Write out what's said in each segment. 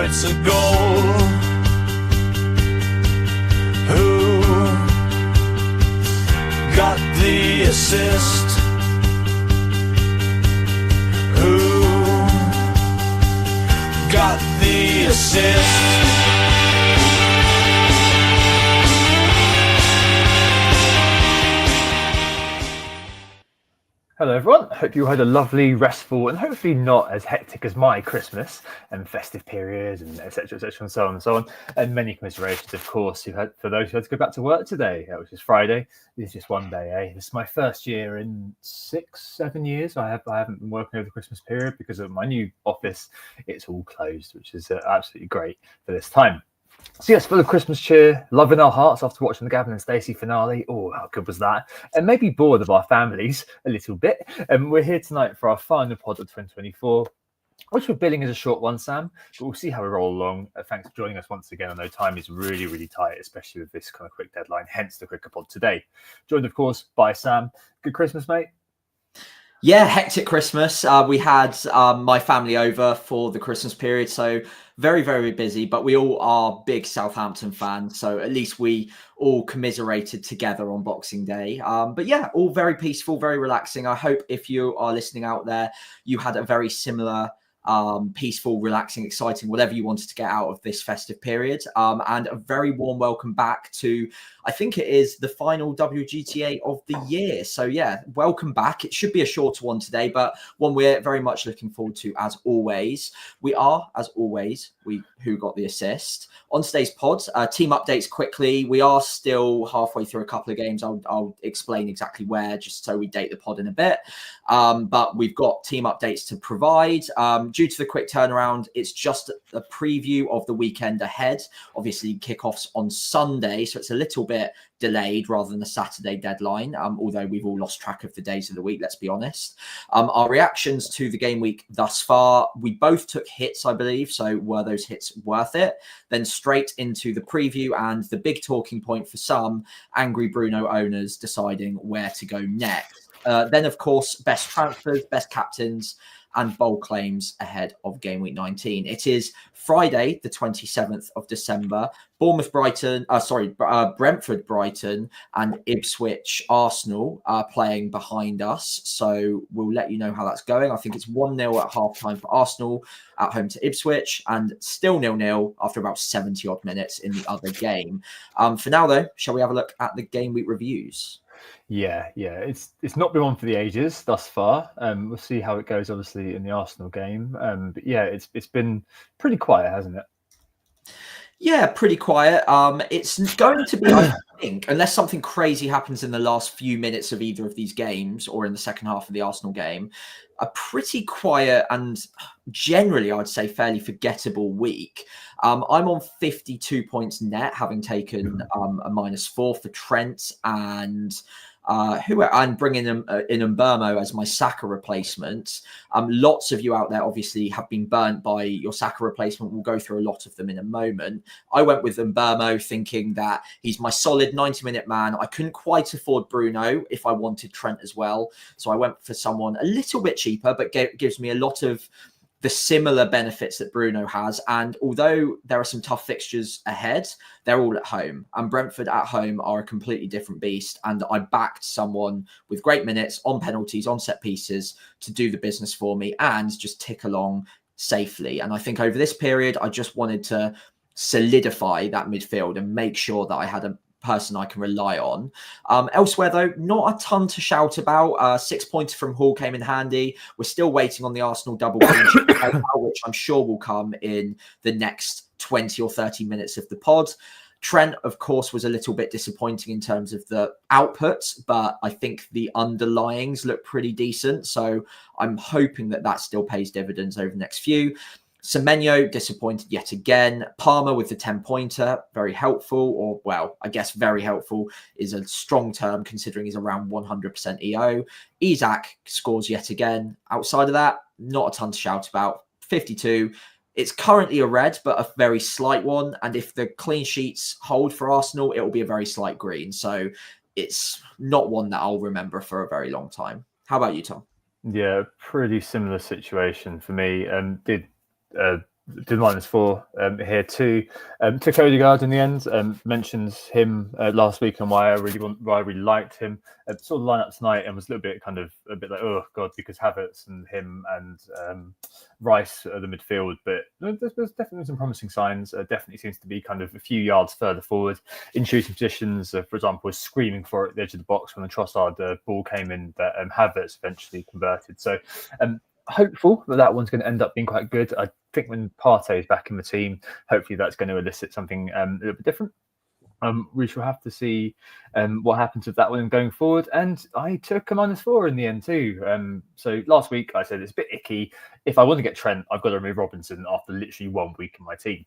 it's a goal. Who got the assist? Who got the assist? Hello everyone, hope you had a lovely, restful and hopefully not as hectic as my Christmas and festive periods and etc and so on and so on. And many commiserations of course for those who had to go back to work today, which is Friday. It's just one day, eh? This is my first year in 6-7 years. I haven't been working over the Christmas period because of my new office. It's all closed, which is absolutely great for this time. So yes, full of Christmas cheer, love in our hearts after watching the Gavin and Stacey finale. Oh, how good was that? And maybe bored of our families a little bit. And we're here tonight for our final pod of 2024, which we're billing as a short one, Sam, but we'll see how we roll along. Thanks for joining us once again. I know time is really, really tight, especially with this kind of quick deadline, hence the quicker pod today. Joined, of course, by Sam. Good Christmas, mate. Yeah, hectic Christmas. We had my family over for the Christmas period, so very, very busy, but we all are big Southampton fans, so at least we all commiserated together on Boxing Day. But yeah, all very peaceful, very relaxing. I hope if you are listening out there, you had a very similar peaceful, relaxing, exciting, whatever you wanted to get out of this festive period. And a very warm welcome back to, I think it is the final WGTA of the year. So yeah, welcome back. It should be a shorter one today, but one we're very much looking forward to as always. We are, as always, who got the assist. On today's pod, team updates quickly. We are still halfway through a couple of games. I'll explain exactly where, just so we date the pod in a bit. But we've got team updates to provide. Due to the quick turnaround, it's just a preview of the weekend ahead. Obviously, kickoffs on Sunday, so it's a little bit delayed rather than a Saturday deadline, although we've all lost track of the days of the week, let's be honest. Our reactions to the game week thus far, we both took hits, I believe, so were those hits worth it? Then straight into the preview and the big talking point for some, angry Bruno owners deciding where to go next. Then, of course, best transfers, best captains, and bold claims ahead of game week 19. It is Friday, the 27th of December. Brentford, Brighton, and Ipswich, Arsenal are playing behind us. So we'll let you know how that's going. I think it's 1-0 at half-time for Arsenal at home to Ipswich, and still 0-0 after about 70-odd minutes in the other game. For now, though, shall we have a look at the game week reviews? Yeah, it's not been one for the ages thus far. We'll see how it goes, obviously, in the Arsenal game. But yeah, it's been pretty quiet, hasn't it? Yeah, pretty quiet. It's going to be, I think, unless something crazy happens in the last few minutes of either of these games or in the second half of the Arsenal game, a pretty quiet and generally, I'd say, fairly forgettable week. I'm on 52 points net, having taken a -4 for Trent and I'm bringing in Mbeumo as my Saka replacement. Lots of you out there obviously have been burnt by your Saka replacement. We'll go through a lot of them in a moment. I went with Mbeumo thinking that he's my solid 90-minute man. I couldn't quite afford Bruno if I wanted Trent as well. So I went for someone a little bit cheaper, but gives me a lot of the similar benefits that Bruno has. And although there are some tough fixtures ahead, they're all at home. And Brentford at home are a completely different beast. And I backed someone with great minutes on penalties, on set pieces to do the business for me and just tick along safely. And I think over this period, I just wanted to solidify that midfield and make sure that I had a person I can rely on. Elsewhere, though, not a ton to shout about. 6 points from Hall came in handy. We're still waiting on the Arsenal double, which I'm sure will come in the next 20 or 30 minutes of the pod. Trent, of course, was a little bit disappointing in terms of the outputs, but I think the underlyings look pretty decent. So I'm hoping that still pays dividends over the next few. Semenyo disappointed yet again. Palmer with the 10-pointer, very helpful, or well, I guess very helpful is a strong term considering he's around 100% EO. Isak scores yet again. Outside of that, not a ton to shout about. 52. It's currently a red, but a very slight one. And if the clean sheets hold for Arsenal, it will be a very slight green. So it's not one that I'll remember for a very long time. How about you, Tom? Yeah, pretty similar situation for me. Did did -4 here too. Took Odegaard in the end. Mentioned him last week and why I really liked him. Saw the lineup tonight and was a little bit a bit like, oh god, because Havertz and him and Rice are the midfield. But there's definitely some promising signs. Definitely seems to be kind of a few yards further forward in shooting positions. For example, was screaming for it at the edge of the box when the Trossard ball came in that Havertz eventually converted. So hopeful that one's going to end up being quite good. I think when Partey is back in the team, hopefully that's going to elicit something a little bit different. We shall have to see what happens with that one going forward. And I took a -4 in the end too. So last week I said it's a bit icky. If I want to get Trent, I've got to remove Robinson after literally 1 week in my team.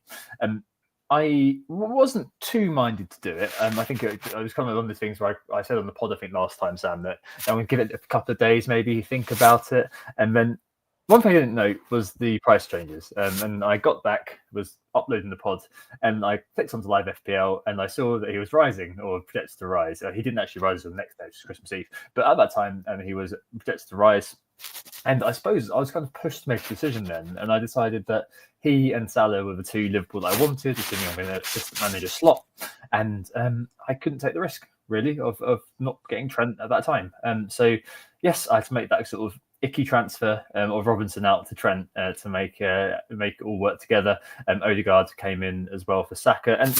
I wasn't too minded to do it. I think it was kind of one of the things where I said on the pod, I think last time, Sam, that I'm going to give it a couple of days, maybe think about it. And then one thing I didn't know was the price changes. And I got back, was uploading the pod, and I clicked onto live FPL and I saw that he was rising or projected to rise. He didn't actually rise until the next day, which is Christmas Eve. But at that time, he was projected to rise. And I suppose I was kind of pushed to make a decision then. And I decided that he and Salah were the two Liverpool that I wanted, assuming I'm in an assistant manager slot. And I couldn't take the risk, really, of not getting Trent at that time. So, yes, I had to make that sort of icky transfer of Robinson out to Trent to make it all work together. Odegaard came in as well for Saka. And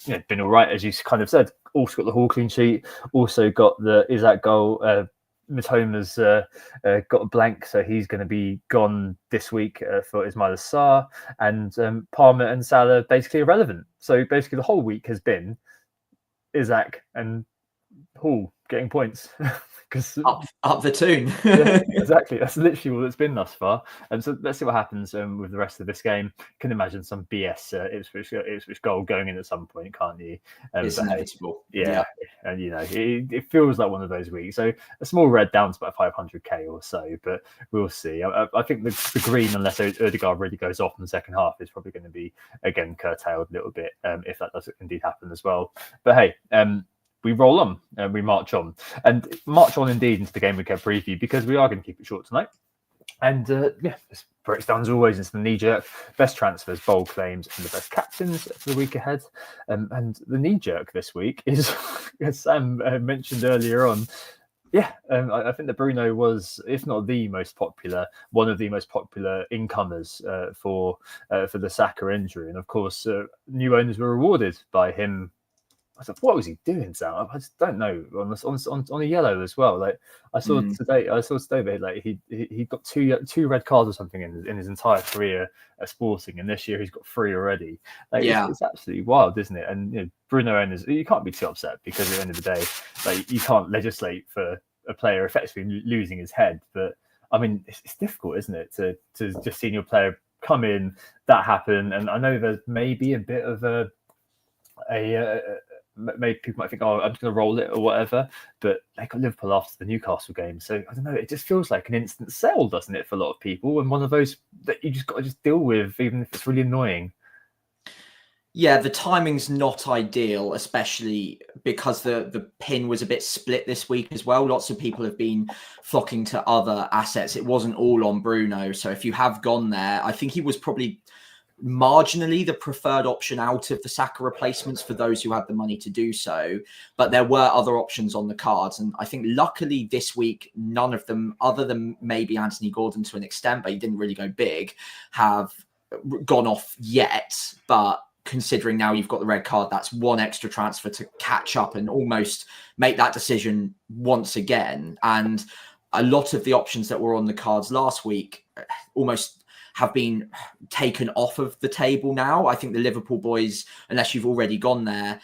it's been all right, as you kind of said. Also got the Hall clean sheet. Also got the Isak goal. Mitoma's got a blank, so he's going to be gone this week for Ismail Sarr, and Palmer and Salah basically irrelevant. So basically the whole week has been Isak and Hall getting points. Because up the tune. Yeah, exactly. That's literally what it's been thus far. And so let's see what happens with the rest of this game. Can imagine some BS Ipswich goal going in at some point, can't you? It's inevitable. Yeah. And it feels like one of those weeks. So a small red down to about 500k or so, but we'll see. I think the green, unless Odegaard really goes off in the second half, is probably going to be again curtailed a little bit if that does indeed happen as well. But hey. We roll on and we march on indeed into the game week preview, because we are going to keep it short tonight. And this breaks down as always into the knee-jerk, best transfers, bold claims, and the best captains for the week ahead. And the knee-jerk this week is, as Sam mentioned earlier on, I think that Bruno was, if not the most popular, one of the most popular incomers for the Saka injury. And of course, new owners were rewarded by him. I thought, what was he doing, Sam? I just don't know. On a yellow as well. Like I saw today that like he got two red cards or something in his entire career at Sporting, and this year he's got 3 already. Like it's absolutely wild, isn't it? And Bruno owners, you can't be too upset, because at the end of the day, like you can't legislate for a player effectively losing his head. But I mean, it's difficult, isn't it, to just seeing your player come in, that happen. And I know there's maybe a bit of maybe people might think, oh, I'm just going to roll it or whatever, but they got Liverpool after the Newcastle game, so I don't know. It just feels like an instant sell, doesn't it, for a lot of people, and one of those that you just got to just deal with, even if it's really annoying. Yeah, the timing's not ideal, especially because the pin was a bit split this week as well. Lots of people have been flocking to other assets. It wasn't all on Bruno, so if you have gone there, I think he was probably marginally the preferred option out of the Saka replacements for those who had the money to do so. But there were other options on the cards. And I think luckily this week, none of them, other than maybe Anthony Gordon to an extent, but he didn't really go big, have gone off yet. But considering now you've got the red card, that's one extra transfer to catch up and almost make that decision once again. And a lot of the options that were on the cards last week almost have been taken off of the table now. I think the Liverpool boys, unless you've already gone there,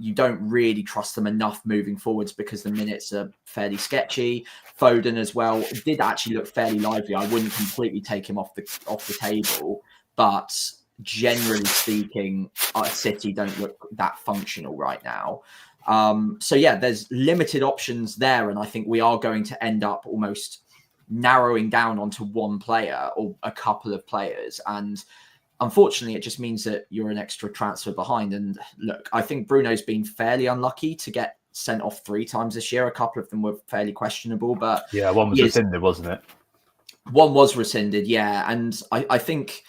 you don't really trust them enough moving forwards, because the minutes are fairly sketchy. Foden as well did actually look fairly lively. I wouldn't completely take him off the table, but generally speaking, City don't look that functional right now. So yeah, there's limited options there, and I think we are going to end up almost narrowing down onto one player or a couple of players, and unfortunately it just means that you're an extra transfer behind. And look, I think Bruno's been fairly unlucky to get sent off 3 times this year. A couple of them were fairly questionable, but one was rescinded, wasn't it? One was rescinded, yeah. And I think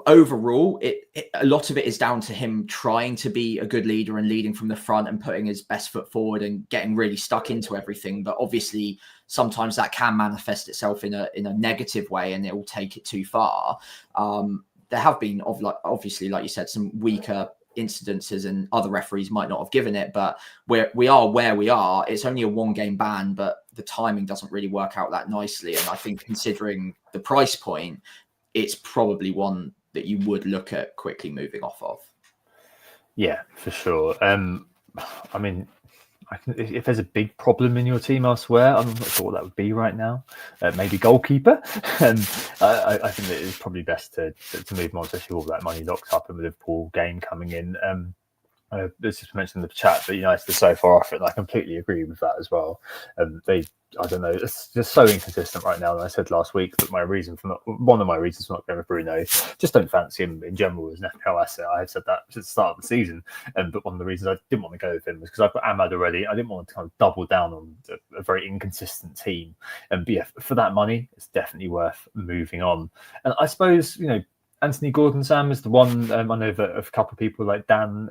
overall, a lot of it is down to him trying to be a good leader and leading from the front and putting his best foot forward and getting really stuck into everything. But obviously, sometimes that can manifest itself in a negative way, and it will take it too far. There have been, obviously, like you said, some weaker incidences, and other referees might not have given it. But we are where we are. It's only a 1-game ban, but the timing doesn't really work out that nicely. And I think, considering the price point, it's probably one that you would look at quickly moving off of. Yeah, for sure. I mean, if there's a big problem in your team elsewhere, I'm not sure what that would be right now. Maybe goalkeeper. I think that it's probably best to move on, especially with all that money locked up in the Liverpool game coming in. This is mentioned in the chat that United are so far off it, and I completely agree with that as well. I don't know, it's just so inconsistent right now. And I said last week that one of my reasons for not going with Bruno, just don't fancy him in general as an FPL asset. I had said that since the start of the season, but one of the reasons I didn't want to go with him was because I've got Ahmad already. I didn't want to kind of double down on a very inconsistent team. But yeah, for that money, it's definitely worth moving on. And I suppose, Anthony Gordon, Sam, is the one. I know that a couple of people like Dan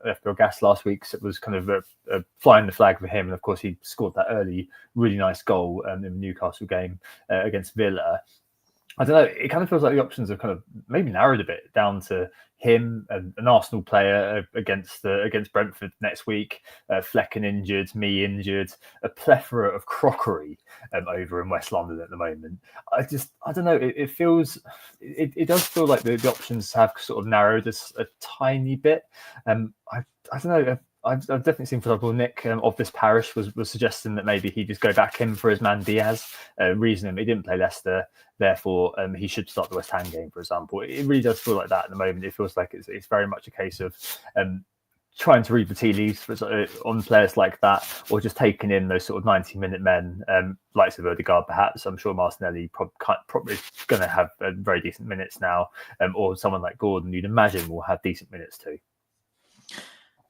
FPL Gas last week, so it was kind of flying the flag for him. And of course, he scored that early, really nice goal in the Newcastle game against Villa. I don't know. It kind of feels like the options have kind of maybe narrowed a bit down to him, an Arsenal player against Brentford next week, Flecken injured, me injured, a plethora of crockery over in West London at the moment. I don't know. It does feel like the options have sort of narrowed a tiny bit. I don't know. I've definitely seen, for example, Nick of this parish was suggesting that maybe he just go back in for his man Diaz, reasoning he didn't play Leicester, therefore he should start the West Ham game, for example. It really does feel like that at the moment. It feels like it's very much a case of trying to read the tea leaves on players like that, or just taking in those sort of 90-minute men, likes of Odegaard perhaps. I'm sure Martinelli probably going to have very decent minutes now, or someone like Gordon, you'd imagine, will have decent minutes too.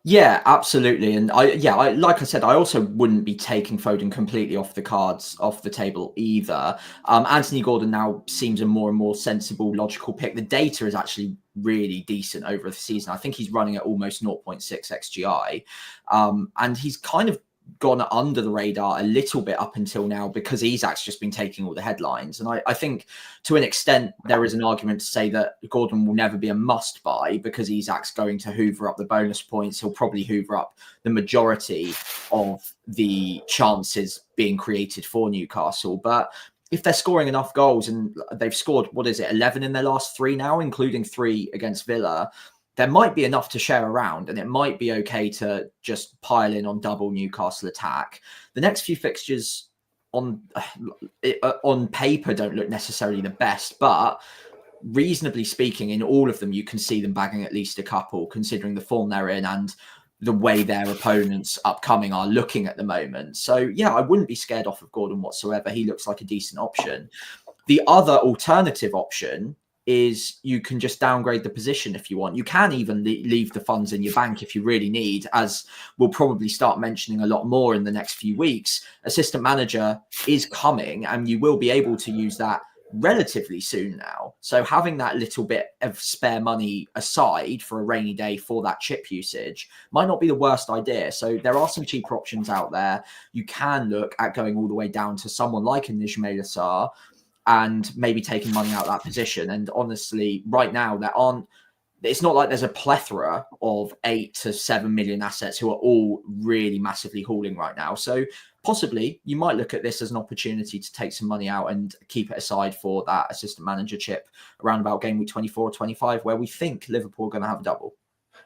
Yeah, absolutely. And like I said, I also wouldn't be taking Foden completely off the table either. Anthony Gordon now seems a more and more sensible, logical pick. The data is actually really decent over the season. I think he's running at almost 0.6 XGI. And he's kind of gone under the radar a little bit up until now because Isak's just been taking all the headlines. And I think to an extent, there is an argument to say that Gordon will never be a must buy because Isak's going to hoover up the bonus points. He'll probably hoover up the majority of the chances being created for Newcastle. But if they're scoring enough goals, and they've scored, 11 in their last 3 now, including 3 against Villa, there might be enough to share around, and it might be okay to just pile in on double Newcastle attack. The next few fixtures on paper don't look necessarily the best, but reasonably speaking, in all of them, you can see them bagging at least a couple, considering the form they're in and the way their opponents upcoming are looking at the moment. So yeah, I wouldn't be scared off of Gordon whatsoever. He looks like a decent option. The other alternative option is you can just downgrade the position if you want. You can even leave the funds in your bank if you really need, as we'll probably start mentioning a lot more in the next few weeks. Assistant manager is coming, and you will be able to use that relatively soon now. So having that little bit of spare money aside for a rainy day for that chip usage might not be the worst idea. So there are some cheaper options out there. You can look at going all the way down to someone like a Ismaila Sarr and maybe taking money out of that position. And honestly, right now, it's not like there's a plethora of 8 to 7 million assets who are all really massively hauling right now. So possibly you might look at this as an opportunity to take some money out and keep it aside for that assistant manager chip around about game week 24 or 25, where we think Liverpool are going to have a double.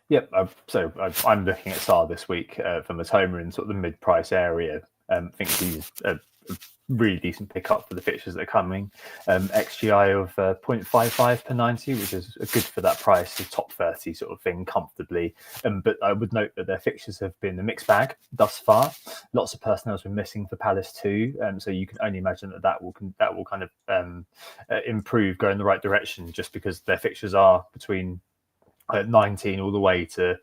Yep. So I'm looking at Sarr this week for Matoma in sort of the mid-price area. I think he's a really decent pickup for the fixtures that are coming. XGI of 0.55 per 90, which is good for that price, the top 30 sort of thing comfortably. But I would note that their fixtures have been a mixed bag thus far. Lots of personnel has been missing for Palace too. So you can only imagine that will kind of improve, go in the right direction, just because their fixtures are between 19 all the way to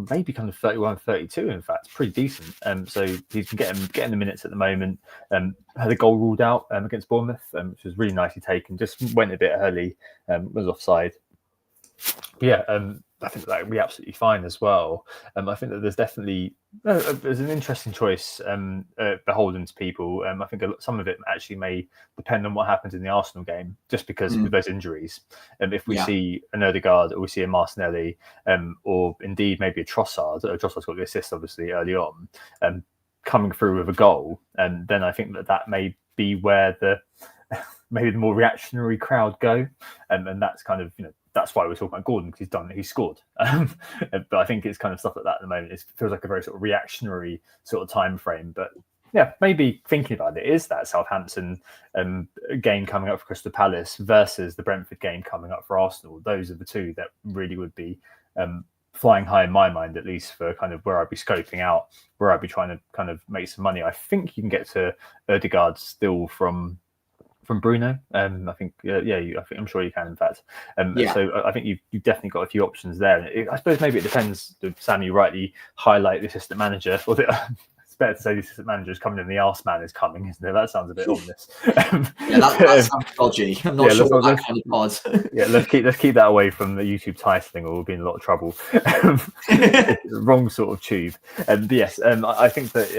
maybe kind of 31, 32. In fact, pretty decent. So he's getting the minutes at the moment. Had a goal ruled out against Bournemouth, which was really nicely taken. Just went a bit early, was offside. Yeah, I think that would be absolutely fine as well. I think that there's definitely there's an interesting choice beholden to people. I think some of it actually may depend on what happens in the Arsenal game, just because with those injuries. If we see an Odegaard or we see a Martinelli, or indeed maybe a Trossard, Trossard's got the assist obviously early on, coming through with a goal, and then I think that may be where maybe the more reactionary crowd go, and that's kind of that's why we're talking about Gordon, because he's scored. But I think it's kind of stuff like that at the moment. It feels like a very sort of reactionary sort of time frame. But yeah, maybe thinking about it is that Southampton game coming up for Crystal Palace versus the Brentford game coming up for Arsenal. Those are the two that really would be flying high in my mind, at least for kind of where I'd be scoping out, where I'd be trying to kind of make some money. I think you can get to Odegaard still from Bruno. I think, I'm sure you can, in fact. So I think you've definitely got a few options there. I suppose maybe it depends. Sam, you rightly highlight the assistant manager, or it's better to say the assistant manager is coming and the arse man is coming, isn't it? That sounds a bit ominous. That sounds dodgy. I'm not sure what that kind of was. Let's keep that away from the YouTube titling, or we'll be in a lot of trouble. Wrong sort of tube. But yes, I think that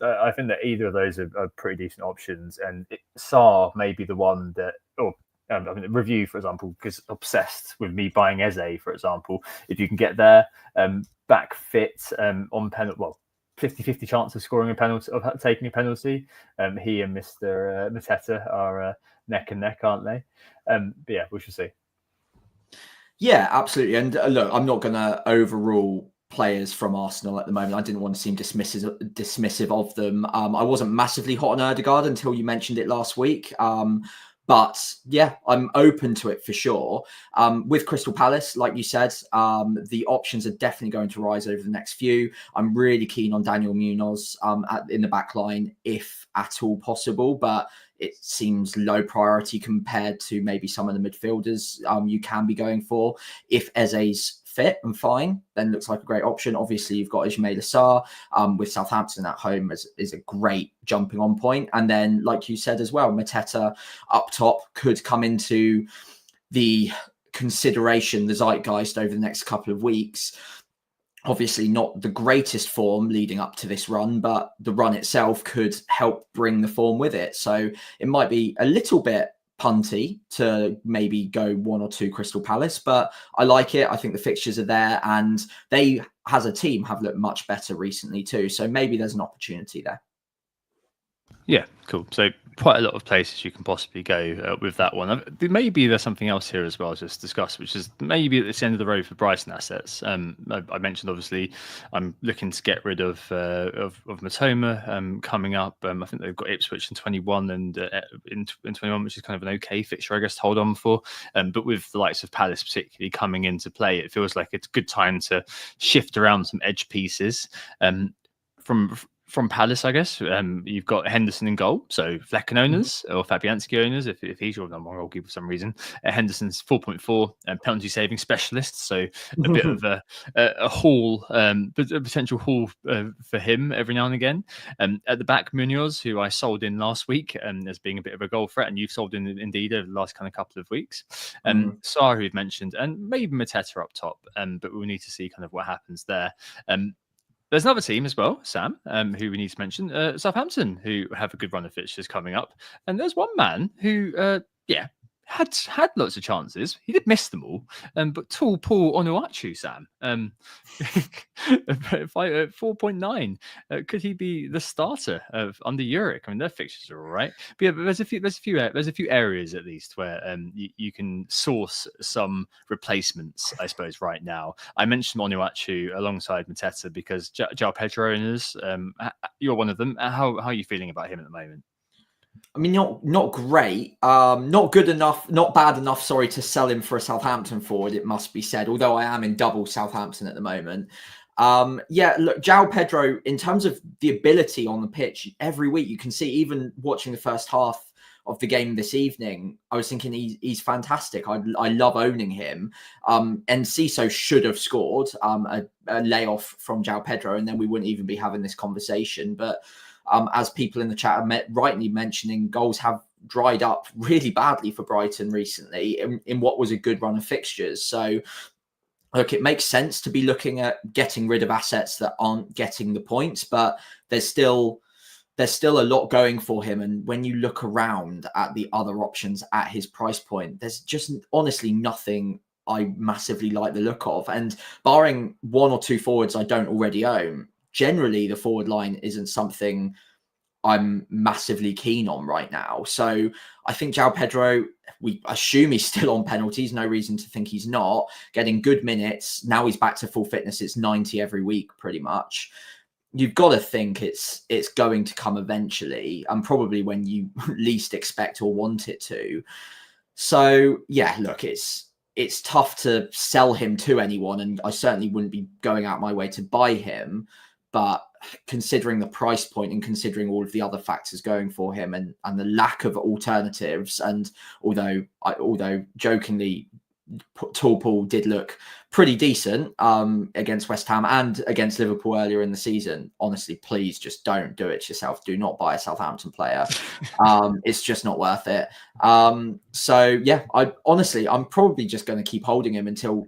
I think that either of those are pretty decent options, and Sarr may be the one that, Review, for example, because obsessed with me buying Eze, for example. If you can get there, back fit, on penalty, 50-50 chance of scoring a penalty, of taking a penalty. He and Mr. Mateta are neck and neck, aren't they? But yeah, we shall see. Yeah, absolutely. And look, I'm not going to overrule players from Arsenal at the moment. I didn't want to seem dismissive of them. I wasn't massively hot on Odegaard until you mentioned it last week. But yeah, I'm open to it for sure. With Crystal Palace, like you said, the options are definitely going to rise over the next few. I'm really keen on Daniel Munoz in the back line, if at all possible, but it seems low priority compared to maybe some of the midfielders you can be going for. If Eze's fit and fine, then looks like a great option. Obviously, you've got Ismaila Sarr with Southampton at home is a great jumping on point. And then, like you said as well, Mateta up top could come into the consideration, the zeitgeist over the next couple of weeks. Obviously not the greatest form leading up to this run, but the run itself could help bring the form with it. So it might be a little bit punty to maybe go one or two Crystal Palace, but I like it. I think the fixtures are there, and they, as a team, have looked much better recently too. So maybe there's an opportunity there. Yeah, cool. So quite a lot of places you can possibly go with that one. Maybe there's something else here as well to discuss, which is maybe at this end of the road for Brighton assets. I mentioned, obviously, I'm looking to get rid of Matoma coming up. I think they've got Ipswich in 21 and in 21, which is kind of an okay fixture, I guess, to hold on for. But with the likes of Palace particularly coming into play, it feels like it's a good time to shift around some edge pieces. From Palace, I guess, you've got Henderson in goal. So Flecken owners or Fabianski owners, if he's your number one goalkeeper for some reason. Henderson's 4.4 penalty saving specialist. So a bit of a haul, but a potential haul for him every now and again. At the back, Munoz, who I sold in last week as being a bit of a goal threat, and you've sold in indeed over the last kind of couple of weeks. Sarr, who you've mentioned, and maybe Mateta up top, but we'll need to see kind of what happens there. There's another team as well, Sam, who we need to mention, Southampton, who have a good run of fixtures coming up. And there's one man who, had lots of chances. He did miss them all. But tall Paul Onuachu, Sam, 4.9. Could he be the starter under Uric? I mean, their fixtures are all right. But yeah, there's a few areas at least where you can source some replacements, I suppose, right now. I mentioned Onuachu alongside Mateta because João Pedro owners, you're one of them. How are you feeling about him at the moment? I mean, not great, not good enough, not bad enough, sorry, to sell him for a Southampton forward, it must be said, although I am in double Southampton at the moment. Look, João Pedro, in terms of the ability on the pitch, every week you can see, even watching the first half of the game this evening, I was thinking he's fantastic. I love owning him. Enciso should have scored a layoff from João Pedro, and then we wouldn't even be having this conversation. But as people in the chat are rightly mentioning, goals have dried up really badly for Brighton recently in what was a good run of fixtures. So look, it makes sense to be looking at getting rid of assets that aren't getting the points, but there's still a lot going for him. And when you look around at the other options at his price point, there's just honestly nothing I massively like the look of. And barring one or two forwards I don't already own, generally the forward line isn't something I'm massively keen on right now. So I think João Pedro, we assume he's still on penalties. No reason to think he's not. Getting good minutes. Now he's back to full fitness. It's 90 every week, pretty much. You've got to think it's going to come eventually, and probably when you least expect or want it to. So yeah, look, it's tough to sell him to anyone, and I certainly wouldn't be going out my way to buy him. But considering the price point and considering all of the other factors going for him and the lack of alternatives, and although jokingly, Tall Paul did look pretty decent against West Ham and against Liverpool earlier in the season. Honestly, please just don't do it to yourself. Do not buy a Southampton player. It's just not worth it. So yeah, I'm probably just going to keep holding him until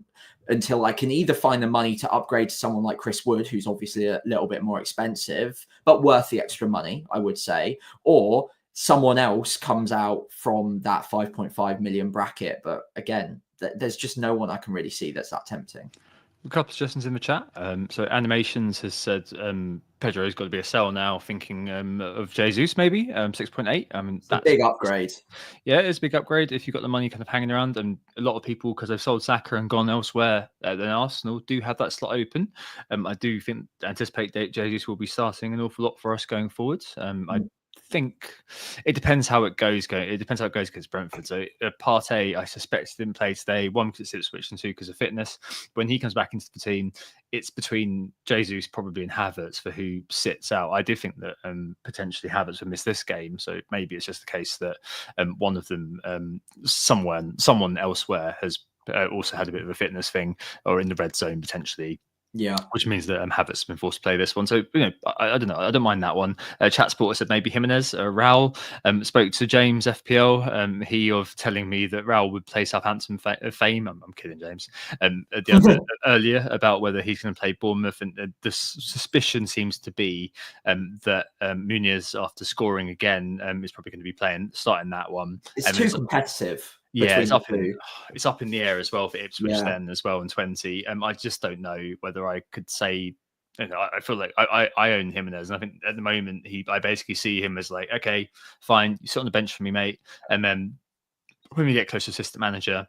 I can either find the money to upgrade to someone like Chris Wood, who's obviously a little bit more expensive, but worth the extra money, I would say, or someone else comes out from that 5.5 million bracket. But again, there's just no one I can really see that's that tempting. A couple of suggestions in the chat. So Animations has said Pedro's got to be a sell now, thinking of Jesus maybe 6.8. I mean, that's a big upgrade. Yeah, it's a big upgrade if you've got the money kind of hanging around. And a lot of people, because they've sold Saka and gone elsewhere than Arsenal, do have that slot open. I do anticipate that Jesus will be starting an awful lot for us going forward. I think it depends how it goes. It depends how it goes against Brentford. So Partey, I suspect, didn't play today. One, because it's Ipswich, and two, because of fitness. When he comes back into the team, it's between Jesus probably and Havertz for who sits out. I do think that potentially Havertz would miss this game. So maybe it's just the case that one of them, someone elsewhere has also had a bit of a fitness thing, or in the red zone potentially. Yeah, which means that Havertz has been forced to play this one. So, I don't know. I don't mind that one. Chat Sport said maybe Jimenez. Raul spoke to James FPL. He of telling me that Raul would play Southampton fame. I'm kidding, James. Earlier about whether he's going to play Bournemouth, and the suspicion seems to be that Muniz, after scoring again, is probably going to be starting that one. It's too competitive. Yeah, it's up in the air as well for Ipswich then as well in 20. I just don't know whether I could say. I feel like I own Jimenez, and I think at the moment I basically see him as like, okay, fine, you sit on the bench for me, mate, and then when we get close to assistant manager,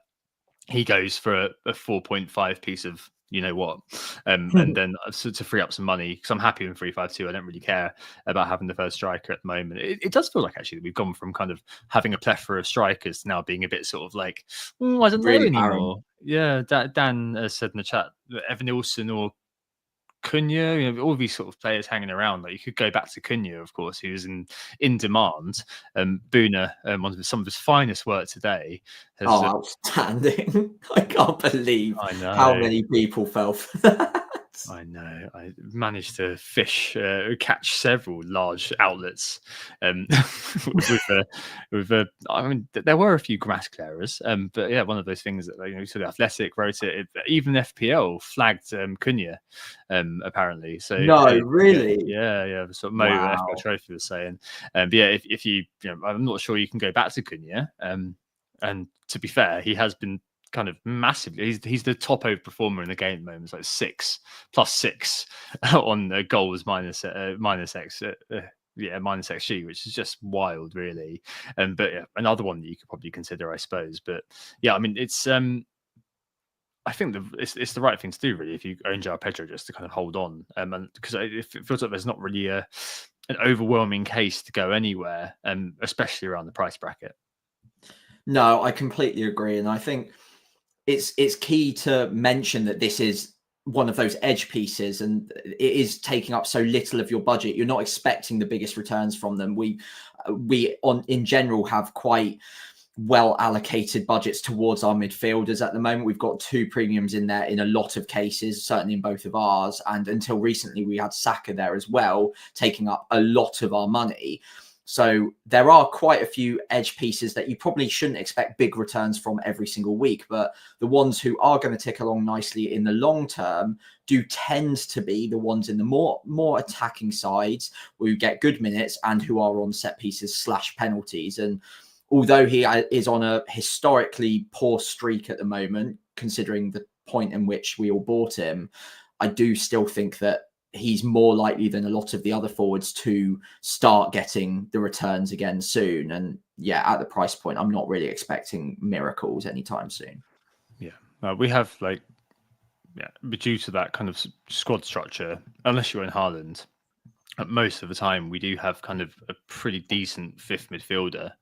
he goes for a 4.5 piece of you know what, and then to free up some money, because I'm happy with 3-5-2. I don't really care about having the first striker at the moment. It does feel like actually that we've gone from kind of having a plethora of strikers to now being a bit sort of like, I don't know anymore. Yeah, Dan said in the chat, Evan Nilsson or Cunha, all these sort of players hanging around. Like you could go back to Cunha, of course, who's in demand. Boona, some of his finest work today. Has, outstanding! I can't believe how many people fell for that. I know. I managed to catch several large outlets. I mean, there were a few grammatical errors, but yeah, one of those things that sort of Athletic wrote it. Even FPL flagged Cunha, apparently. So no, really, yeah. Sort of Mo FPL Trophy was saying, but yeah, if you, I'm not sure you can go back to Cunha. And to be fair, he has been kind of massively. He's the top overperformer in the game at the moment. It's like 6+6 on goals minus X. Minus XG, which is just wild, really. But yeah, another one that you could probably consider, I suppose. But yeah, I mean, it's I think it's the right thing to do, really, if you own João Pedro, just to kind of hold on, and because it feels like there's not really an overwhelming case to go anywhere, especially around the price bracket. No, I completely agree, and I think it's key to mention that this is one of those edge pieces, and it is taking up so little of your budget. You're not expecting the biggest returns from them. We in general have quite well allocated budgets towards our midfielders at the moment. We've got 2 premiums in there in a lot of cases, certainly in both of ours, and until recently we had Saka there as well, taking up a lot of our money. So there are quite a few edge pieces that you probably shouldn't expect big returns from every single week, but the ones who are going to tick along nicely in the long term do tend to be the ones in the more attacking sides who get good minutes and who are on set pieces / penalties. And although he is on a historically poor streak at the moment, considering the point in which we all bought him, I do still think that he's more likely than a lot of the other forwards to start getting the returns again soon. And yeah, at the price point, I'm not really expecting miracles anytime soon. Yeah, we have but due to that kind of squad structure, unless you're in Haaland, most of the time we do have kind of a pretty decent fifth midfielder.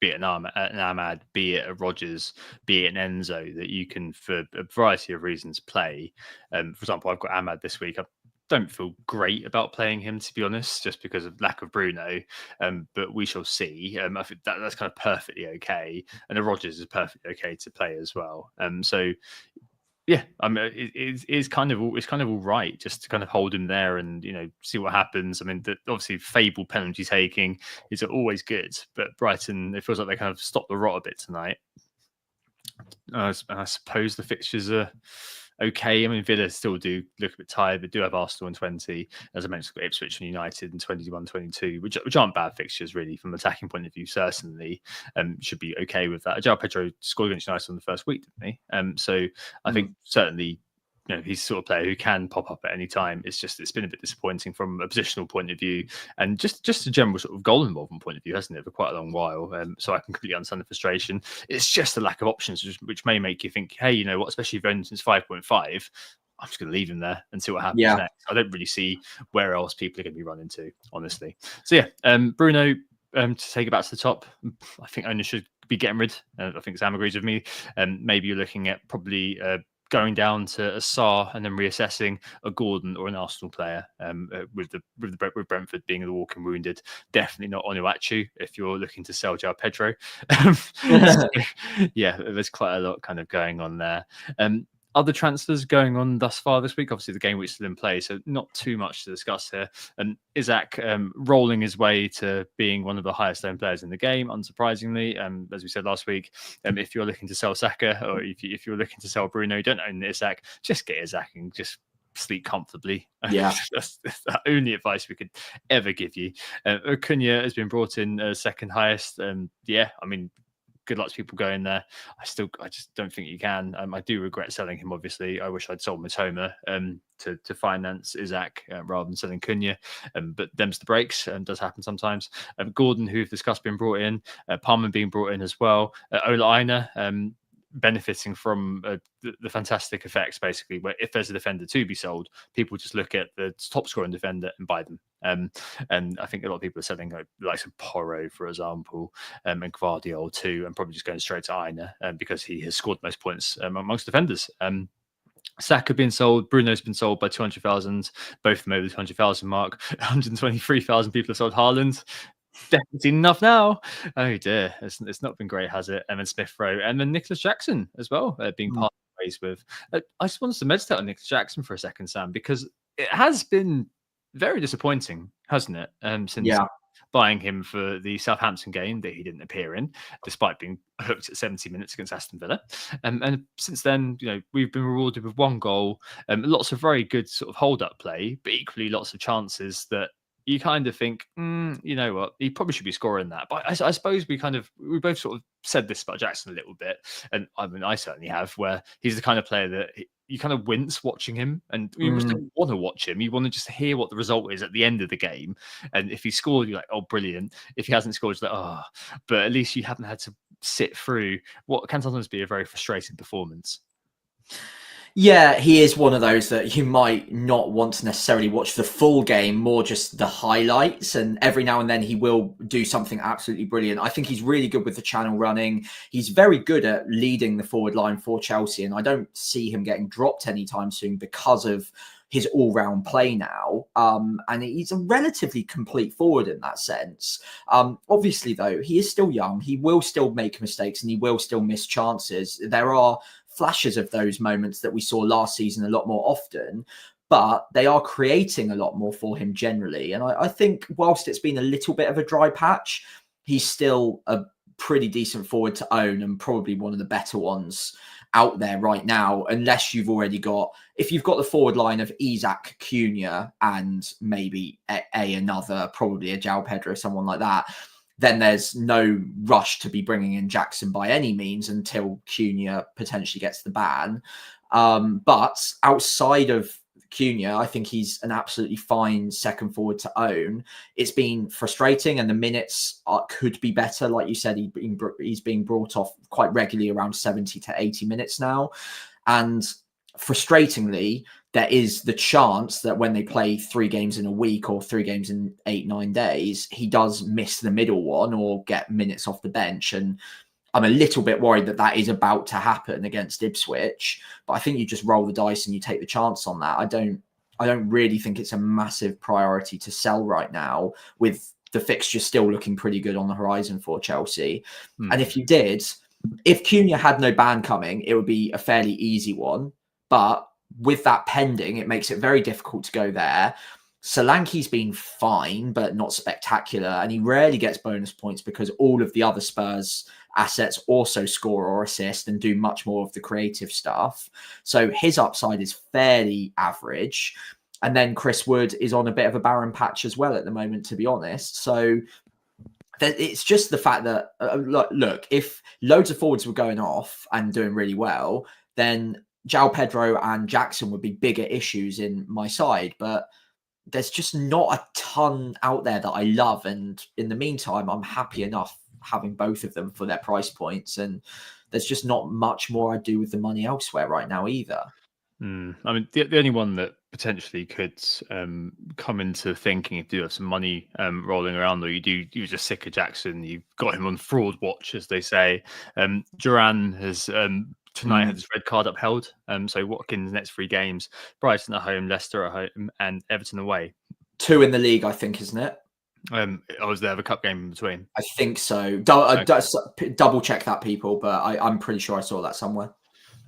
Be it an Ahmad, be it a Rodgers, be it an Enzo, that you can, for a variety of reasons, play. For example, I've got Ahmad this week. I don't feel great about playing him, to be honest, just because of lack of Bruno. But we shall see. I think that's kind of perfectly okay, and the Rodgers is perfectly okay to play as well. So yeah, I mean, it's kind of all right just to kind of hold him there and see what happens. I mean, obviously Fable penalty taking is always good, but Brighton, it feels like they kind of stopped the rot a bit tonight. And I suppose the fixtures are okay. I mean, Villa still do look a bit tired, but do have Arsenal in 20. As I mentioned, got Ipswich and United in 21-22, which aren't bad fixtures really from an attacking point of view. Certainly, should be okay with that. João Pedro scored against United on the first week, didn't he? So I think certainly, he's the sort of player who can pop up at any time. It's been a bit disappointing from a positional point of view and just a general sort of goal involvement point of view, hasn't it, for quite a long while. So I can completely understand the frustration. It's just a lack of options, which may make you think, hey, you know what, especially if Vengeance 5.5, I'm just going to leave him there and see what happens next. I don't really see where else people are going to be running to, honestly. So yeah, Bruno, to take it back to the top, I think owners should be getting rid. I think Sam agrees with me. Maybe you're looking at probably going down to a Sarr and then reassessing a Gordon or an Arsenal player, with Brentford being the walking wounded. Definitely not Onuachu if you're looking to sell João Pedro. So, yeah, there's quite a lot kind of going on there. Other transfers going on thus far this week. Obviously, the game week's still in play, so not too much to discuss here. And Isaac rolling his way to being one of the highest owned players in the game, unsurprisingly. As we said last week, if you're looking to sell Saka or if you're looking to sell Bruno, don't own Isaac. Just get Isaac and just sleep comfortably. Yeah, that's the only advice we could ever give you. Acuna has been brought in second highest. Yeah, I mean, good luck to people going there. I just don't think you can. I do regret selling him, obviously. I wish I'd sold Matoma to finance Isaac rather than selling Cunha. But them's the breaks, and does happen sometimes. Gordon, who we've discussed, being brought in. Palmer being brought in as well. Ola Aina, benefiting from the fantastic effects, basically, where if there's a defender to be sold, people just look at the top scoring defender and buy them. And I think a lot of people are selling like some Porro, for example, and Gvardiol too, and probably just going straight to Aina because he has scored most points amongst defenders. Saka being sold, Bruno's been sold by 200,000, both of them over the 200,000 mark. 123,000 people have sold Haaland. Definitely enough now. Oh dear, it's not been great, has it? And then Smith Rowe, and then Nicholas Jackson as well, being part of the ways with. I just wanted to meditate on Nicholas Jackson for a second, Sam, because it has been very disappointing, hasn't it? Since buying him for the Southampton game that he didn't appear in, despite being hooked at 70 minutes against Aston Villa. And since then, we've been rewarded with one goal, lots of very good sort of hold-up play, but equally lots of chances that you kind of think, you know what, he probably should be scoring that. But I suppose we both sort of said this about Jackson a little bit, and I mean, I certainly have, where he's the kind of player that you kind of wince watching him, and you just don't want to watch him. You want to just hear what the result is at the end of the game. And if he scored, you're like, oh, brilliant. If he hasn't scored, you're like, oh, but at least you haven't had to sit through what can sometimes be a very frustrating performance. Yeah, he is one of those that you might not want to necessarily watch the full game, more just the highlights. And every now and then he will do something absolutely brilliant. I think he's really good with the channel running. He's very good at leading the forward line for Chelsea. And I don't see him getting dropped anytime soon because of his all-round play now. And he's a relatively complete forward in that sense. Obviously, though, he is still young. He will still make mistakes and he will still miss chances. There are flashes of those moments that we saw last season a lot more often. but they are creating a lot more for him generally. And I think whilst it's been a little bit of a dry patch, he's still a pretty decent forward to own and probably one of the better ones out there right now, unless you've already got, if you've got the forward line of Isak, Cunha, and maybe another, probably a João Pedro, someone like that, then there's no rush to be bringing in Jackson by any means until Cunha potentially gets the ban. But outside of Cunha, I think he's an absolutely fine second forward to own. It's been frustrating, and the minutes could be better. Like you said, he's being brought off quite regularly, around 70 to 80 minutes now. And frustratingly, there is the chance that when they play 3 games in a week or 3 games in 8-9 days, he does miss the middle one or get minutes off the bench. And I'm a little bit worried that that is about to happen against Ipswich, but I think you just roll the dice and you take the chance on that. I don't really think it's a massive priority to sell right now, with the fixture still looking pretty good on the horizon for Chelsea. And if you did, if Cunha had no ban coming, it would be a fairly easy one. But with that pending, it makes it very difficult to go there. Solanke's been fine, but not spectacular. And he rarely gets bonus points because all of the other Spurs assets also score or assist and do much more of the creative stuff. So his upside is fairly average. And then Chris Wood is on a bit of a barren patch as well at the moment, to be honest. So it's just the fact that, look, if loads of forwards were going off and doing really well, then João Pedro and Jackson would be bigger issues in my side. But there's just not a ton out there that I love. And in the meantime, I'm happy enough having both of them for their price points. And there's just not much more I do with the money elsewhere right now either. I mean, the only one that potentially could come into thinking, if you do have some money rolling around, or you're just sick of Jackson, you've got him on fraud watch, as they say. Duran has tonight had his red card upheld. So Watkins' next 3 games: Brighton at home, Leicester at home, and Everton away. 2 in the league, I think, isn't it? I was there, a cup game in between. I think so. Double check that, people, but I'm pretty sure I saw that somewhere.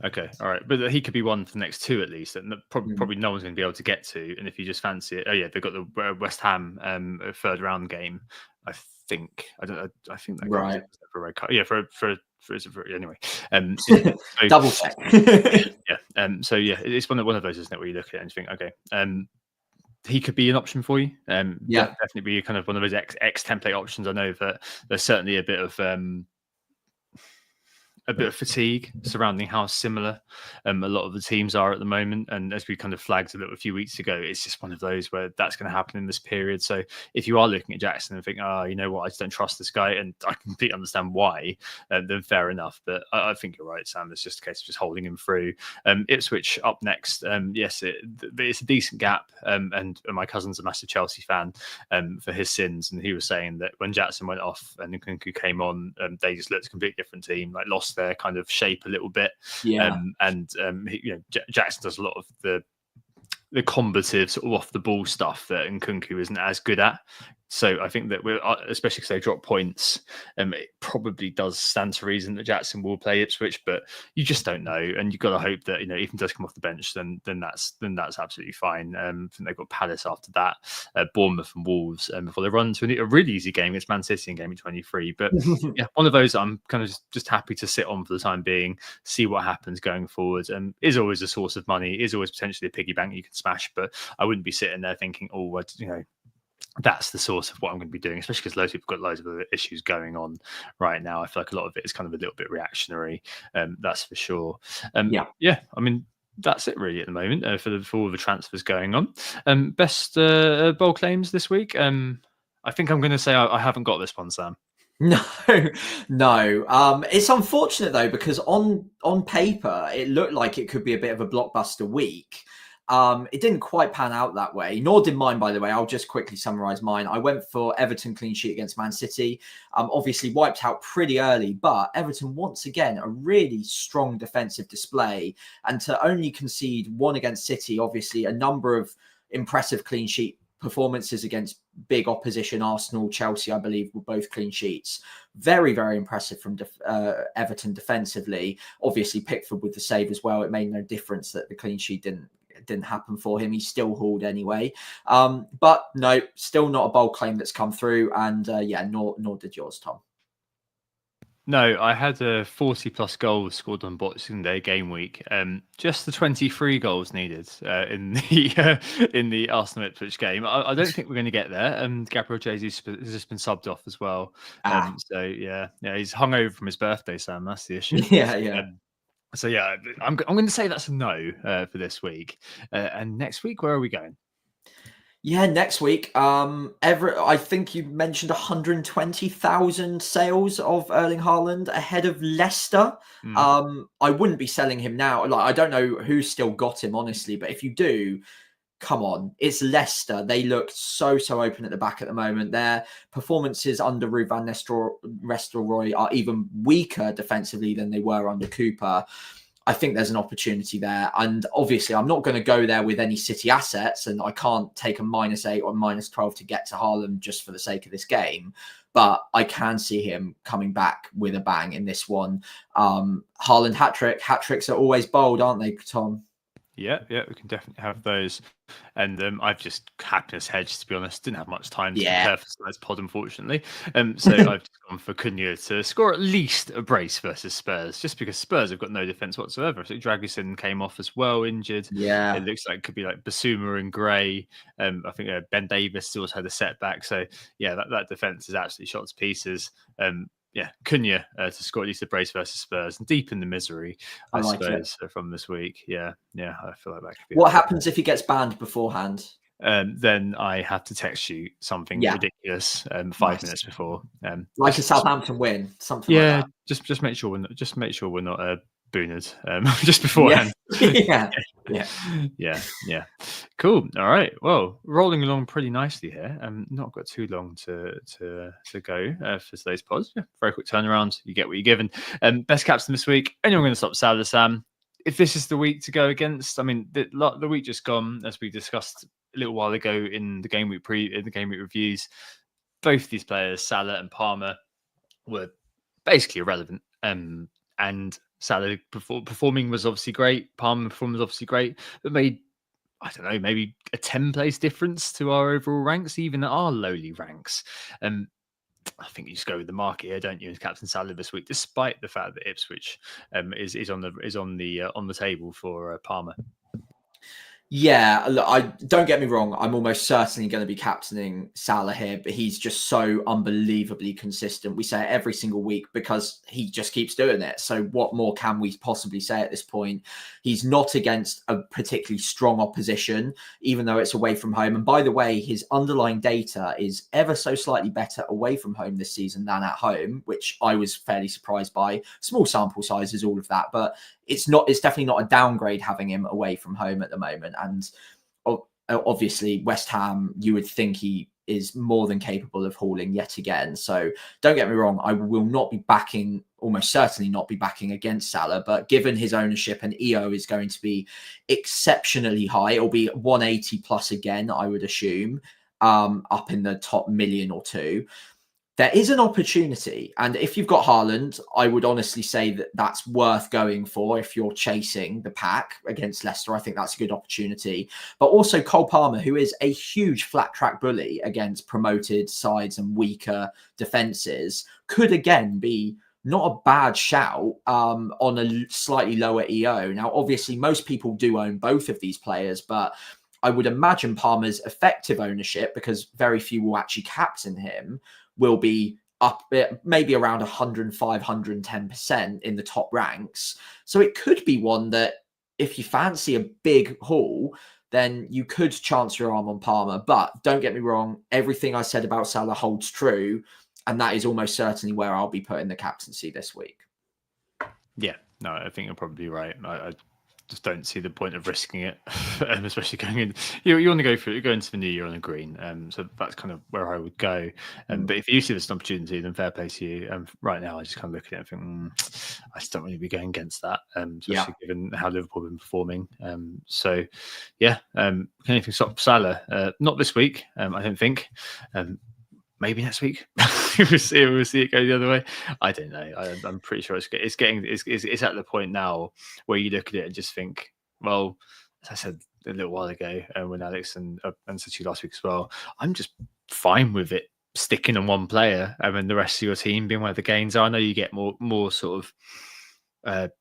Okay, all right, but he could be one for the next 2 at least, and probably no one's going to be able to get to. And if you just fancy it, they've got the West Ham 3rd round game. I think I think that right for a red card. Yeah, anyway. So, double check. So it's one of those, isn't it, where you look at it and you think, okay, he could be an option for you. Definitely be kind of one of those X template options. I know that there's certainly a bit of fatigue surrounding how similar a lot of the teams are at the moment. And as we kind of flagged a few weeks ago, it's just one of those where that's going to happen in this period. So if you are looking at Jackson and think, you know what, I just don't trust this guy, and I completely understand why, then fair enough. But I think you're right, Sam. It's just a case of just holding him through. Ipswich up next. Yes, it's a decent gap. And my cousin's a massive Chelsea fan for his sins. And he was saying that when Jackson went off and Nkunku came on, they just looked a completely different team, like lost their kind of shape a little bit. Jackson does a lot of the combative sort of off the ball stuff that Nkunku isn't as good at. So I think that we're, especially because they drop points, it probably does stand to reason that Jackson will play Ipswich, but you just don't know, and you've got to hope that, if he does come off the bench, then that's absolutely fine. I think they've got Palace after that, Bournemouth and Wolves before they run to a really easy game against Man City in game week 23. But yeah, one of those I'm kind of just happy to sit on for the time being, see what happens going forward. Is always a source of money, is always potentially a piggy bank you can smash, but I wouldn't be sitting there thinking, that's the source of what I'm going to be doing, especially because loads of people have got loads of other issues going on right now. I feel like a lot of it is kind of a little bit reactionary, that's for sure. I mean, that's it really at the moment for all the transfers going on. Best bold claims this week. I think I'm going to say I haven't got this one, Sam. No. It's unfortunate though, because on paper it looked like it could be a bit of a blockbuster week. It didn't quite pan out that way, nor did mine, by the way. I'll just quickly summarize mine. I went for Everton clean sheet against Man City. Obviously wiped out pretty early, but Everton, once again, a really strong defensive display. And to only concede 1 against City, obviously a number of impressive clean sheet performances against big opposition. Arsenal, Chelsea, I believe, were both clean sheets. Very, very impressive from Everton defensively. Obviously Pickford with the save as well. It made no difference that the clean sheet it didn't happen for him. He still hauled anyway. But no, still not a bold claim that's come through. And nor did yours, Tom. No, I had 40 plus goals scored on Boxing Day game week. Just the 23 goals needed in the Arsenal Ipswich game. I don't think we're going to get there. Gabriel Jesus has just been subbed off as well. So he's hungover from his birthday, Sam. That's the issue. Yeah. So yeah, I'm going to say that's a no for this week. And next week, where are we going? Yeah, next week. I think you mentioned 120,000 sales of Erling Haaland ahead of Leicester. I wouldn't be selling him now. Like, I don't know who's still got him, honestly, but if you do, come on, it's Leicester. They look so open at the back at the moment. Their performances under Ruud van Nistelrooy are even weaker defensively than they were under Cooper. I think there's an opportunity there. And obviously, I'm not going to go there with any City assets, and I can't take a -8 or -12 to get to Haaland just for the sake of this game. But I can see him coming back with a bang in this one. Haaland hat-trick. Hat-tricks are always bold, aren't they, Tom? Yeah, we can definitely have those. And I've just happiness hedged, to be honest. Didn't have much time to prepare for tonight's pod, unfortunately. So I've just gone for Cunha to score at least a brace versus Spurs, just because Spurs have got no defence whatsoever. So Dragusin came off as well, injured. Yeah. It looks like it could be like Basuma and Gray. I think Ben Davis still had a setback. So yeah, that defence is absolutely shot to pieces. Cunha to score at least a brace versus Spurs and deepen the misery, I suppose, from this week. Yeah, I feel like that could be. What happens if he gets banned beforehand? Then I have to text you something ridiculous 5 minutes before. Like a Southampton win, something like that. Just make sure we're not booned just beforehand. Yeah. Cool. All right. Well, rolling along pretty nicely here. Not got too long to go for today's pods. Yeah, very quick turnaround. You get what you're given. Best captain this week. Anyone going to stop Salah, Sam? If this is the week to go against, I mean, the week just gone, as we discussed a little while ago in the game week reviews, both these players, Salah and Palmer, were basically irrelevant. And Salah performing was obviously great. Palmer performing was obviously great, but made, I don't know, maybe a 10-place difference to our overall ranks, even at our lowly ranks. I think you just go with the market here, don't you, as Captain Salah this week, despite the fact that Ipswich is on the table for Palmer. Yeah, look, don't get me wrong. I'm almost certainly going to be captaining Salah here, but he's just so unbelievably consistent. We say it every single week because he just keeps doing it. So what more can we possibly say at this point? He's not against a particularly strong opposition, even though it's away from home. And by the way, his underlying data is ever so slightly better away from home this season than at home, which I was fairly surprised by. Small sample sizes, all of that, but it's definitely not a downgrade having him away from home at the moment. And obviously West Ham, you would think he is more than capable of hauling yet again. So don't get me wrong, I will not be backing, almost certainly not be backing against Salah, but given his ownership and EO is going to be exceptionally high, it'll be 180 plus again, I would assume, up in the top million or two. There is an opportunity, and if you've got Haaland, I would honestly say that that's worth going for if you're chasing the pack against Leicester. I think that's a good opportunity. But also Cole Palmer, who is a huge flat track bully against promoted sides and weaker defences, could again be not a bad shout on a slightly lower EO. Now, obviously, most people do own both of these players, but I would imagine Palmer's effective ownership, because very few will actually captain him, will be up maybe around 105, 110% in the top ranks. So it could be one that if you fancy a big haul, then you could chance your arm on Palmer. But don't get me wrong, everything I said about Salah holds true. And that is almost certainly where I'll be putting the captaincy this week. Yeah, no, I think you're probably right. I just don't see the point of risking it, especially going in. You want to go into the new year on a green, so that's kind of where I would go. But if you see this an opportunity, then fair play to you. Right now, I just kind of look at it and think, I just don't really be going against that, especially given how Liverpool have been performing. Anything stop Salah? Not this week, I don't think. Maybe next week. we'll see it go the other way. I don't know. I'm pretty sure it's at the point now where you look at it and just think, well, as I said a little while ago when Alex and said to you last week as well. I'm just fine with it sticking on one player and then the rest of your team being where the gains are. I know you get more sort of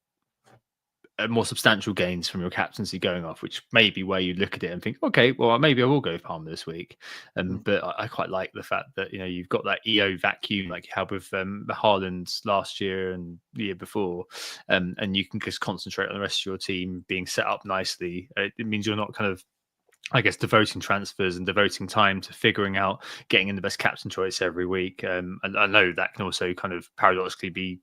more substantial gains from your captaincy going off, which may be where you look at it and think, okay, well, maybe I will go Palmer this week. But I quite like the fact that, you've got that EO vacuum like you had with Haaland last year and the year before, and you can just concentrate on the rest of your team being set up nicely. It means you're not kind of, I guess, devoting transfers and devoting time to figuring out getting in the best captain choice every week. And I know that can also kind of paradoxically be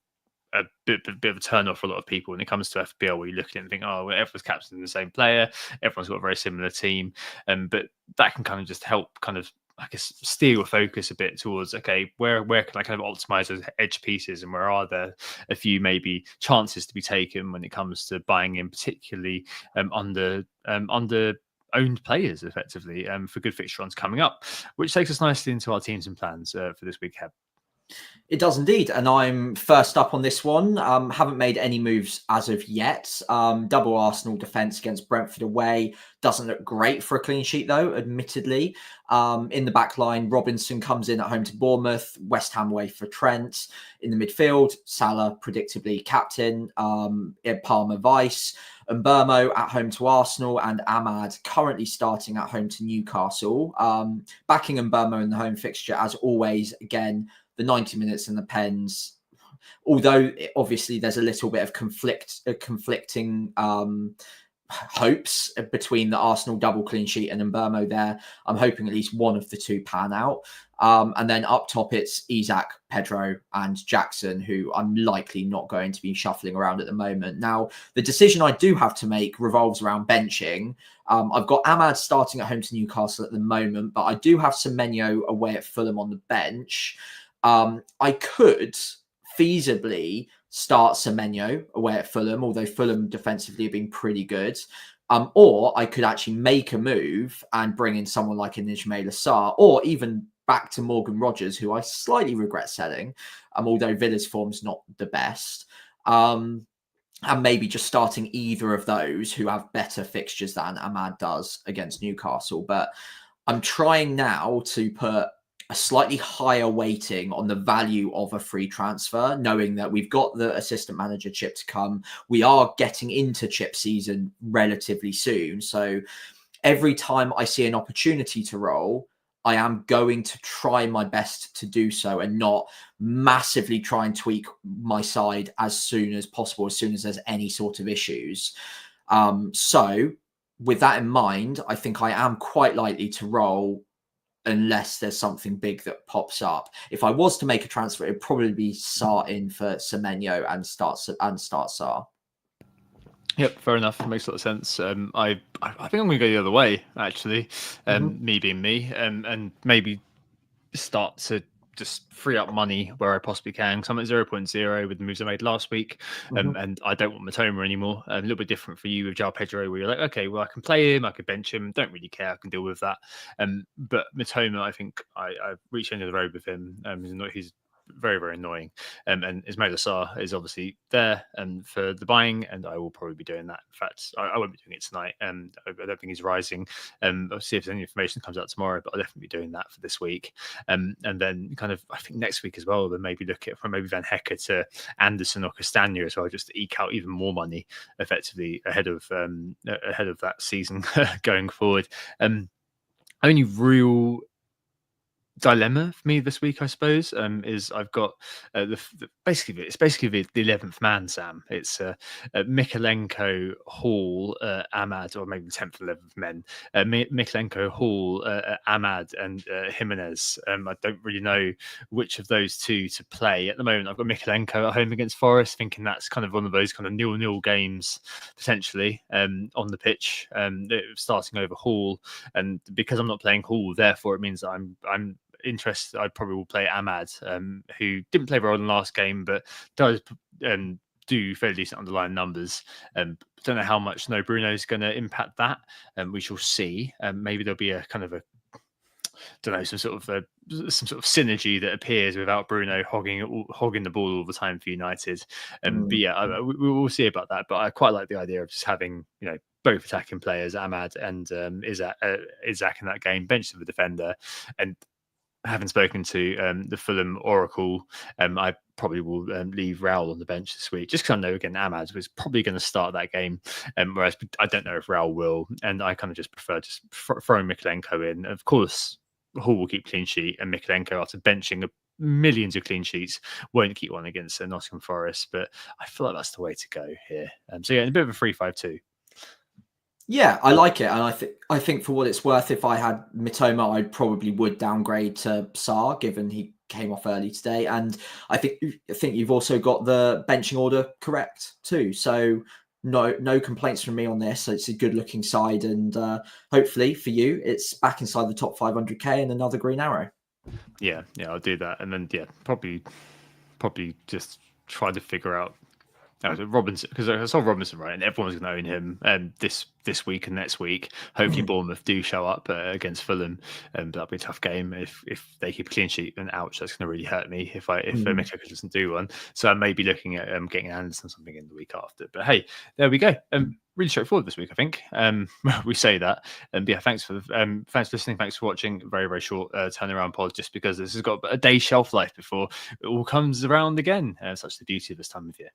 a bit of a turn off for a lot of people when it comes to FPL, where you look at it and think, oh, well, everyone's captaining the same player, everyone's got a very similar team, but that can kind of just help kind of, I guess, steer your focus a bit towards, okay, where can I kind of optimize those edge pieces, and where are there a few maybe chances to be taken when it comes to buying in, particularly under owned players effectively for good fixture runs coming up, which takes us nicely into our teams and plans for this week. It does indeed, and I'm first up on this one. Haven't made any moves as of yet. Double Arsenal defence against Brentford away doesn't look great for a clean sheet, though, admittedly. In the back line, Robinson comes in at home to Bournemouth, West Ham away for Trent. In the midfield, Salah, predictably captain, Palmer vice, Mbeumo at home to Arsenal, and Ahmad currently starting at home to Newcastle. Backing Mbeumo in the home fixture, as always, again, the 90 minutes and the pens, although obviously there's a little bit of conflicting hopes between the Arsenal double clean sheet and Mbeumo there. I'm hoping at least one of the two pan out. And then up top, it's Isak, Pedro and Jackson, who I'm likely not going to be shuffling around at the moment. Now, the decision I do have to make revolves around benching. I've got Ahmad starting at home to Newcastle at the moment, but I do have Semenyo away at Fulham on the bench. I could feasibly start Semenyo away at Fulham, although Fulham defensively have been pretty good. Or I could actually make a move and bring in someone like an Ismail Assar, or even back to Morgan Rogers, who I slightly regret selling, although Villa's form's not the best. And maybe just starting either of those who have better fixtures than Ahmad does against Newcastle. But I'm trying now to put a slightly higher weighting on the value of a free transfer, knowing that we've got the assistant manager chip to come. We are getting into chip season relatively soon. So every time I see an opportunity to roll, I am going to try my best to do so and not massively try and tweak my side as soon as possible, as soon as there's any sort of issues. So with that in mind, I think I am quite likely to roll unless there's something big that pops up. If I was to make a transfer, it'd probably be Sarr in for Semenyo and start Sarr. Yep, fair enough. It makes a lot of sense. I think I'm going to go the other way, actually. Me being me, and maybe start to just free up money where I possibly can. Because I'm at 0.0 with the moves I made last week, and I don't want Matoma anymore. A little bit different for you with João Pedro, where you're like, okay, well, I can play him, I could bench him, don't really care, I can deal with that. But Matoma, I think I've reached the end of the road with him. He's very, very annoying. And Ismail Assar is obviously there for the buying, and I will probably be doing that. In fact, I won't be doing it tonight. I don't think he's rising. I'll see if any information comes out tomorrow, but I'll definitely be doing that for this week. And then kind of, I think next week as well, then maybe look at from maybe Van Hecker to Anderson or Castagna as well, just to eke out even more money effectively ahead of that season going forward. Only real dilemma for me this week, I suppose, is I've got basically the 11th man, Sam. It's Mykolenko, Hall, Ahmad, or maybe the 10th, 11th men. Mykolenko, Hall, Ahmad, and Jimenez. I don't really know which of those two to play at the moment. I've got Mykolenko at home against Forest, thinking that's kind of one of those kind of 0-0 games potentially on the pitch, starting over Hall, and because I'm not playing Hall, therefore it means that I'm interested. I probably will play Ahmad, who didn't play very well in the last game, but does do fairly decent underlying numbers. Don't know how much Bruno is going to impact that. We shall see. Maybe there'll be a kind of some sort of synergy that appears without Bruno hogging the ball all the time for United. But yeah, we will see about that. But I quite like the idea of just having both attacking players, Ahmad and Isaac in that game, benched the defender. And having spoken to the Fulham Oracle, I probably will leave Raul on the bench this week, just because I know, again, Ahmad was probably going to start that game, whereas I don't know if Raul will, and I kind of just prefer just throwing Mikalenko in. Of course, Hall will keep clean sheet, and Mikalenko, after benching millions of clean sheets, won't keep one against Nottingham Forest, but I feel like that's the way to go here. So yeah, a bit of a 3-5-2. Yeah, I like it, and I think for what it's worth, if I had Mitoma, I probably would downgrade to Sarr, given he came off early today. And I think you've also got the benching order correct too. So no complaints from me on this. It's a good looking side, and hopefully for you, it's back inside the top 500k and another green arrow. Yeah, I'll do that, and then probably just try to figure out. Robinson, because I saw Robinson, right, and everyone's going to own him this week and next week. Hopefully Bournemouth do show up against Fulham, that'll be a tough game. If they keep a clean sheet, then ouch, that's going to really hurt me if Mikalenko doesn't do one. So I may be looking at getting Anderson something in the week after. But hey, there we go. Really straightforward this week, I think. We say that, and thanks for listening. Thanks for watching. Very, very short turnaround pod, just because this has got a day's shelf life before it all comes around again. Such the beauty of this time of year.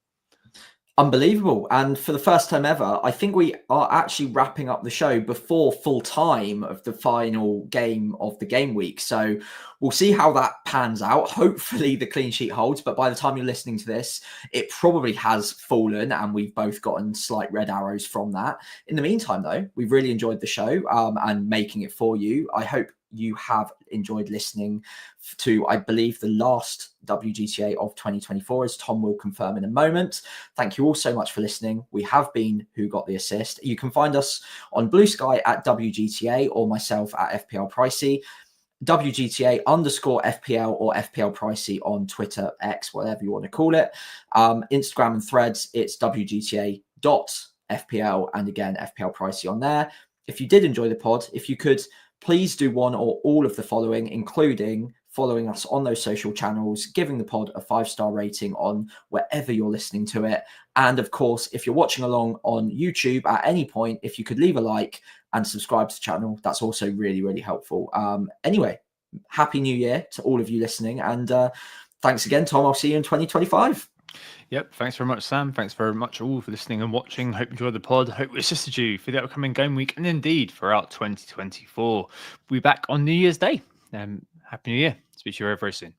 Unbelievable. And for the first time ever, I think we are actually wrapping up the show before full time of the final game of the game week. So we'll see how that pans out. Hopefully the clean sheet holds, but by the time you're listening to this, it probably has fallen and we've both gotten slight red arrows from that. In the meantime, though, we've really enjoyed the show and making it for you. I hope you have enjoyed listening to, I believe, the last WGTA of 2024, as Tom will confirm in a moment. Thank you all so much for listening. We have been Who Got the Assist. You can find us on Blue Sky at WGTA or myself at FPL Pricey. WGTA_FPL or FPL Pricey on Twitter, X, whatever you want to call it. Instagram and Threads, it's WGTA.FPL, and again, FPL Pricey on there. If you did enjoy the pod, if you could please do one or all of the following, including following us on those social channels, giving the pod a 5-star rating on wherever you're listening to it. And of course, if you're watching along on YouTube at any point, if you could leave a like and subscribe to the channel, that's also really, really helpful. Anyway, Happy New Year to all of you listening. And thanks again, Tom. I'll see you in 2025. Yep, thanks very much, Sam. Thanks very much all for listening and watching. Hope you enjoyed the pod. Hope it's assisted you for the upcoming game week and indeed throughout 2024. We'll be back on New Year's Day. Happy New Year. Speak to you very, very soon.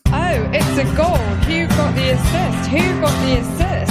Oh, it's a goal. Who got the assist? Who got the assist?